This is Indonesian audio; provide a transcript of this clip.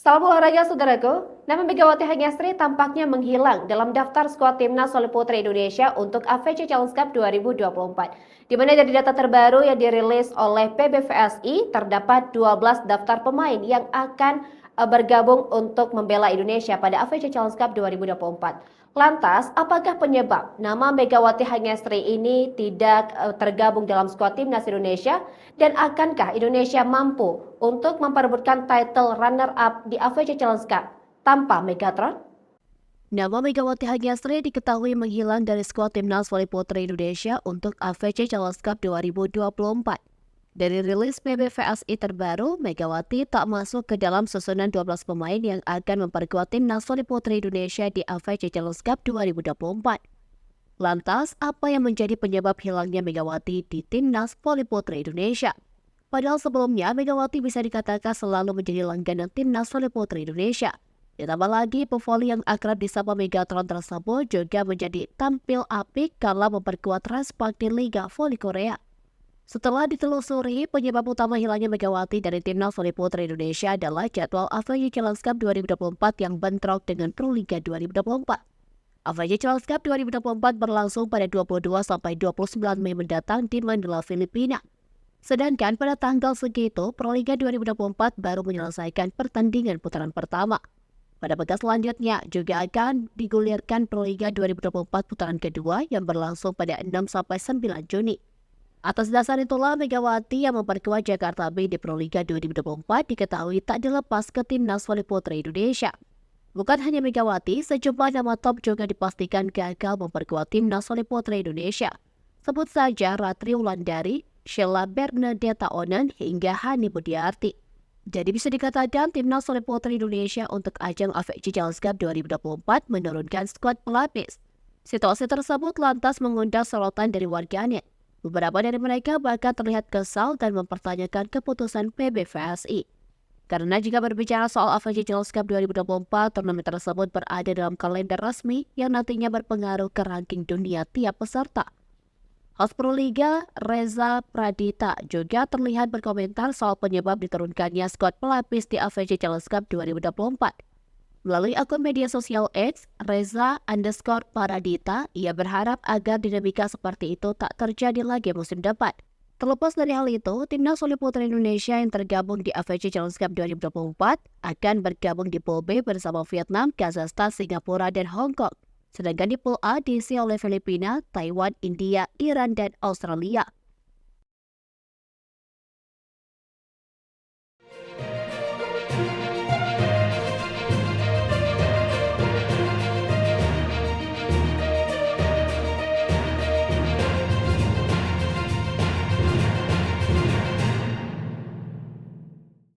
Salam olahraga saudaraku, nama Megawati Hanyastri tampaknya menghilang dalam daftar skuad timnas voli putri Indonesia untuk AFC Challenge Cup 2024. Di mana dari data terbaru yang dirilis oleh PBVSI terdapat 12 daftar pemain yang akan bergabung untuk membela Indonesia pada AFC Challenge Cup 2024. Lantas, apakah penyebab nama Megawati Hanyastri ini tidak tergabung dalam skuad timnas Indonesia? Dan akankah Indonesia mampu untuk memperebutkan title runner-up di AFC Challenge Cup tanpa Megatron? Nama Megawati Hanyastri diketahui menghilang dari skuad timnas voli putri Indonesia untuk AFC Challenge Cup 2024. Dari rilis PBVSI terbaru, Megawati tak masuk ke dalam susunan 12 pemain yang akan memperkuat timnas voli putri Indonesia di AFC Challenge Cup 2024. Lantas, apa yang menjadi penyebab hilangnya Megawati di timnas voli putri Indonesia? Padahal sebelumnya, Megawati bisa dikatakan selalu menjadi langganan timnas voli putri Indonesia. Ditambah lagi, pevoli yang akrab disapa Megatron tersebut juga menjadi tampil apik kala memperkuat Raspak di Liga Voli Korea. Setelah ditelusuri, penyebab utama hilangnya Megawati dari timnas voli putri Indonesia adalah jadwal AFC Challenge Cup 2024 yang bentrok dengan Proliga 2024. AFC Challenge Cup 2024 berlangsung pada 22 sampai 29 Mei mendatang di Manila, Filipina. Sedangkan pada tanggal segitu, Proliga 2024 baru menyelesaikan pertandingan putaran pertama. Pada pekan selanjutnya juga akan digulirkan Proliga 2024 putaran kedua yang berlangsung pada 6 sampai 9 Juni. Atas dasar itulah Megawati yang memperkuat Jakarta B di Proliga 2024 diketahui tak dilepas ke timnas voli putri Indonesia. Bukan hanya Megawati, sejumlah nama top juga dipastikan gagal memperkuat timnas voli putri Indonesia. Sebut saja Ratri Wulandari, Sheila Bernadetta Onan hingga Hani Budiarti. Jadi bisa dikatakan timnas voli putri Indonesia untuk ajang AFC Challenge Cup 2024 menurunkan skuad pelapis. Situasi tersebut lantas mengundang sorotan dari warganet. Beberapa dari mereka bahkan terlihat kesal dan mempertanyakan keputusan PBVSI. Karena jika berbicara soal AFC Challenge Cup 2024, turnamen tersebut berada dalam kalender resmi yang nantinya berpengaruh ke ranking dunia tiap peserta. Host Proliga, Reza Pradita, juga terlihat berkomentar soal penyebab diturunkannya skuad pelapis di AFC Challenge Cup 2024. Melalui akun media sosial X, Reza_Pradita, ia berharap agar dinamika seperti itu tak terjadi lagi musim depan. Terlepas dari hal itu, timnas voli putri Indonesia yang tergabung di AFC Challenge Cup 2024 akan bergabung di Pool B bersama Vietnam, Kazakhstan, Singapura, dan Hong Kong. Sedangkan di Pool A diisi oleh Filipina, Taiwan, India, Iran, dan Australia.